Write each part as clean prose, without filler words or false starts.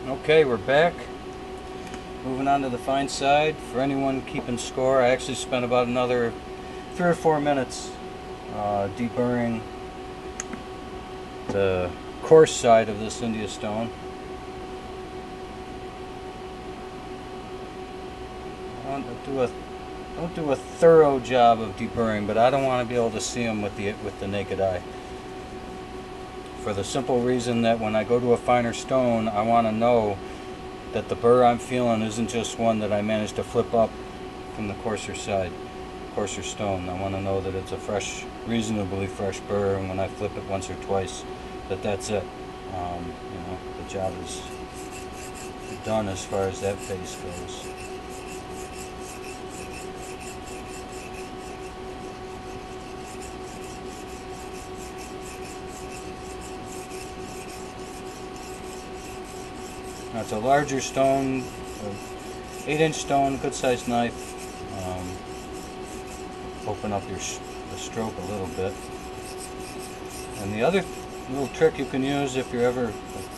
Okay, we're back. Moving on to the fine side. For anyone keeping score, I actually spent about another 3 or 4 minutes deburring the coarse side of this India stone. I don't do a thorough job of deburring, but I don't want to be able to see them with the naked eye. For the simple reason that when I go to a finer stone, I want to know that the burr I'm feeling isn't just one that I managed to flip up from the coarser side, coarser stone. I want to know that it's a fresh, reasonably fresh burr, and when I flip it once or twice, that's it. The job is done as far as that phase goes. Now it's a larger stone, 8-inch stone, good sized knife. Open up the stroke a little bit. And the other little trick you can use if you're ever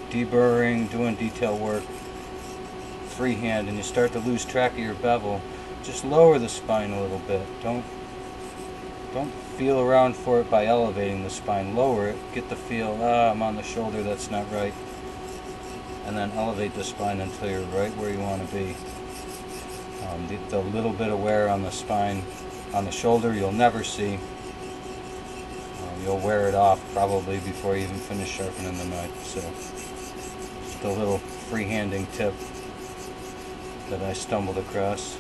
deburring, doing detail work, freehand, and you start to lose track of your bevel, just lower the spine a little bit. Don't feel around for it by elevating the spine. Lower it, get the feel, I'm on the shoulder, that's not right. And then elevate the spine until you're right where you want to be. The little bit of wear on the spine, on the shoulder, you'll never see. You'll wear it off probably before you even finish sharpening the knife. So, just a little freehanding tip that I stumbled across.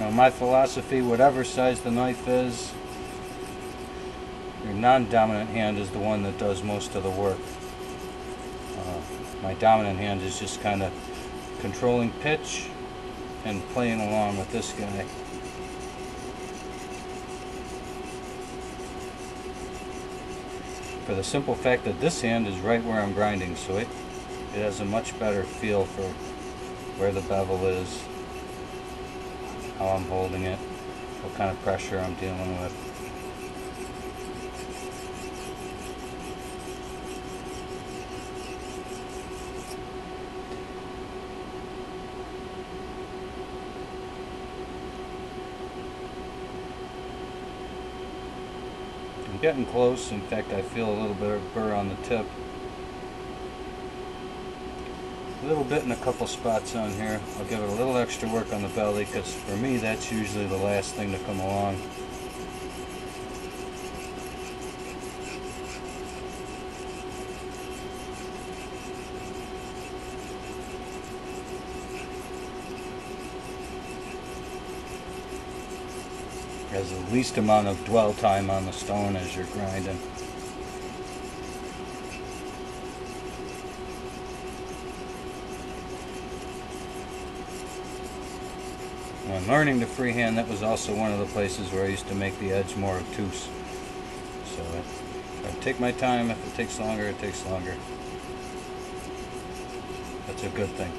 Now my philosophy, whatever size the knife is, your non-dominant hand is the one that does most of the work. My dominant hand is just kind of controlling pitch and playing along with this guy. For the simple fact that this hand is right where I'm grinding, so it has a much better feel for where the bevel is, how I'm holding it, what kind of pressure I'm dealing with. I'm getting close. In fact, I feel a little bit of burr on the tip. A little bit in a couple spots on here. I'll give it a little extra work on the belly because for me that's usually the last thing to come along. Has the least amount of dwell time on the stone as you're grinding. When learning to freehand, that was also one of the places where I used to make the edge more obtuse. So I take my time. If it takes longer, it takes longer. That's a good thing.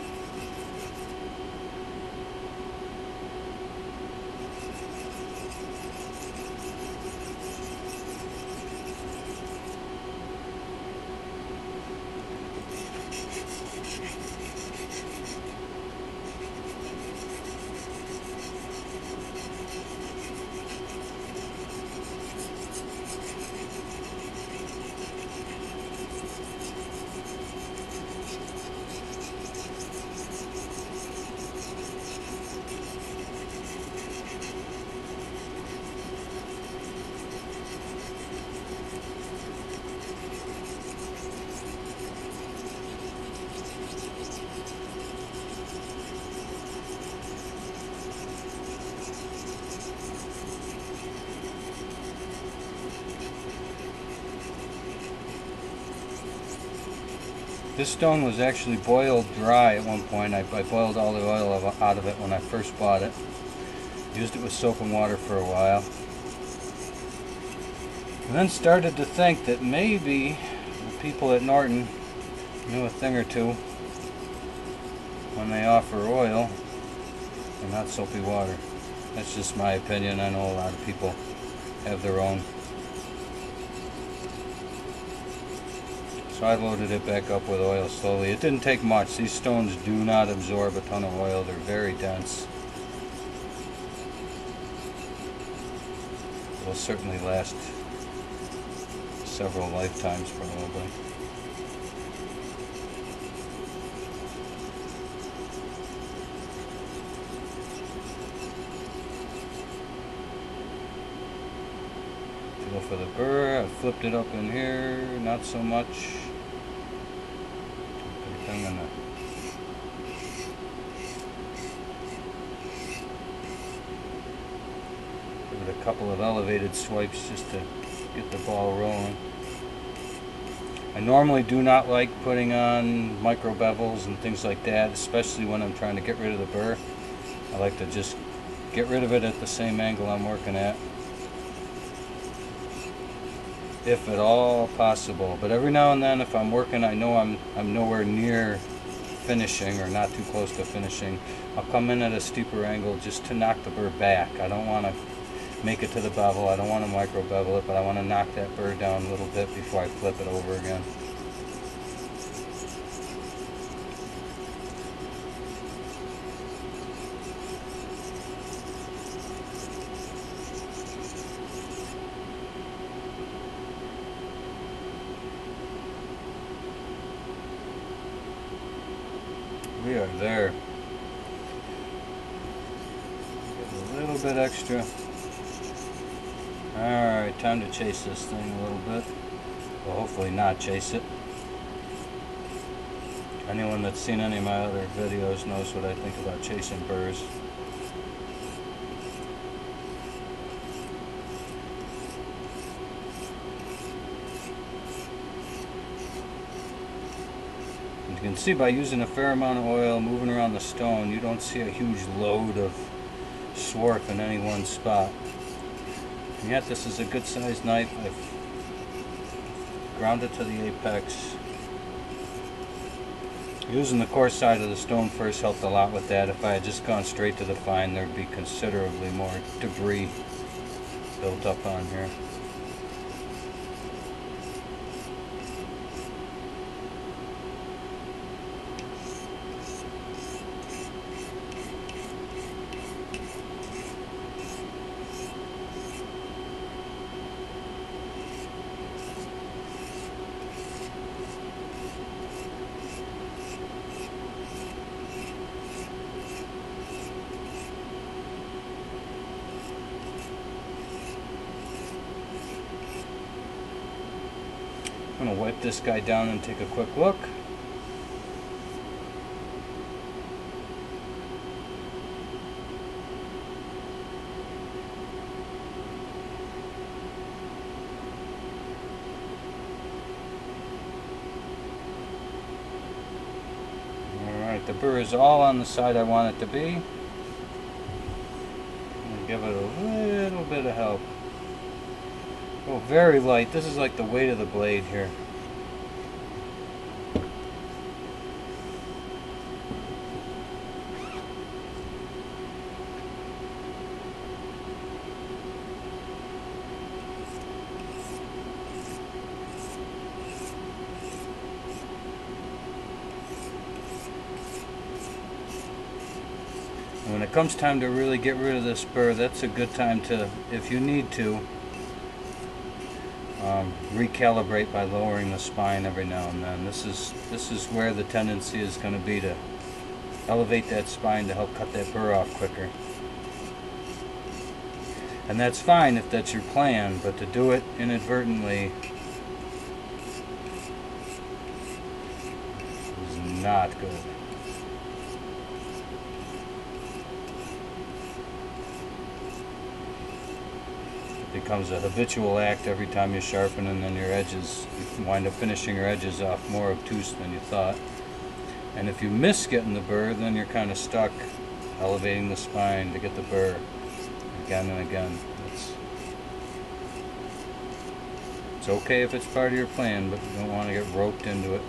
This stone was actually boiled dry at one point. I boiled all the oil out of it when I first bought it. Used it with soap and water for a while. And then started to think that maybe the people at Norton knew a thing or two when they offer oil and not soapy water. That's just my opinion. I know a lot of people have their own. So I loaded it back up with oil slowly. It didn't take much. These stones do not absorb a ton of oil. They're very dense. Will certainly last several lifetimes probably. Go for the burr. I flipped it up in here, not so much. Put the thing in the give it a couple of elevated swipes just to get the ball rolling. I normally do not like putting on micro bevels and things like that, especially when I'm trying to get rid of the burr. I like to just get rid of it at the same angle I'm working at, if at all possible. But every now and then, if I'm working, I know I'm nowhere near finishing or not too close to finishing, I'll come in at a steeper angle just to knock the burr back. I don't want to make it to the bevel. I don't want to micro bevel it, but I want to knock that burr down a little bit before I flip it over again. We are there. Get a little bit extra. Alright, time to chase this thing a little bit. Well, hopefully not chase it. Anyone that's seen any of my other videos knows what I think about chasing burrs. You can see by using a fair amount of oil moving around the stone, you don't see a huge load of swarf in any one spot. And yet this is a good sized knife. I've ground it to the apex. Using the coarse side of the stone first helped a lot with that. If I had just gone straight to the fine, there'd be considerably more debris built up on here. I'm going to wipe this guy down and take a quick look. Alright, the burr is all on the side I want it to be. I'm going to give it a little bit of help. Oh, very light. This is like the weight of the blade here. And when it comes time to really get rid of this burr, that's a good time to, if you need to, recalibrate by lowering the spine every now and then. This is where the tendency is going to be to elevate that spine to help cut that burr off quicker. And that's fine if that's your plan, but to do it inadvertently is not good. becomes a habitual act every time you sharpen, and then your edges, you wind up finishing your edges off more obtuse than you thought. And if you miss getting the burr, then you're kind of stuck elevating the spine to get the burr again and again. It's okay if it's part of your plan, but you don't want to get roped into it.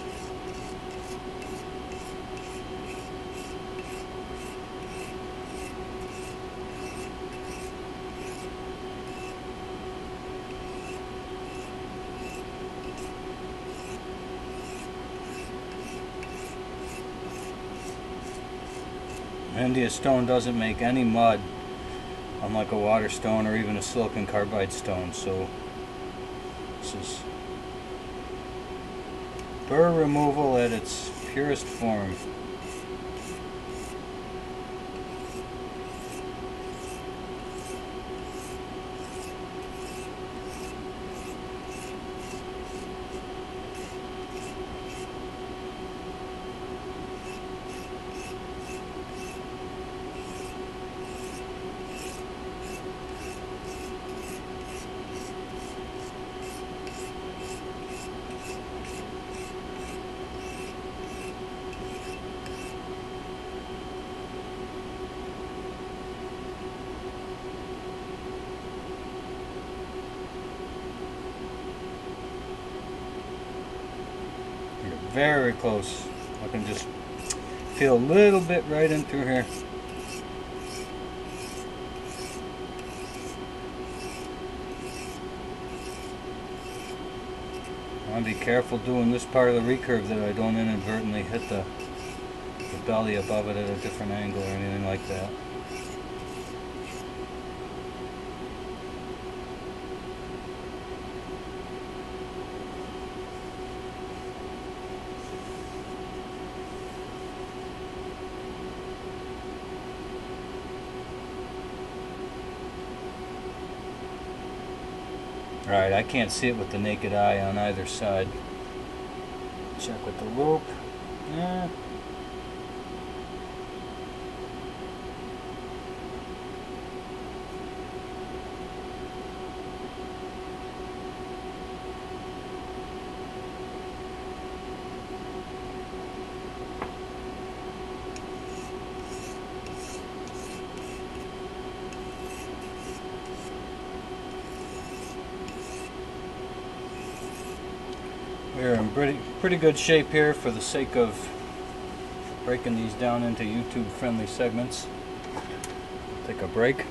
India stone doesn't make any mud, unlike a water stone or even a silicon carbide stone, so this is burr removal at its purest form. Very close. I can just feel a little bit right in through here. I want to be careful doing this part of the recurve that I don't inadvertently hit the belly above it at a different angle or anything like that. Alright, I can't see it with the naked eye on either side. Check with the loop. Yeah. We're in pretty good shape here for the sake of breaking these down into YouTube friendly segments. Take a break.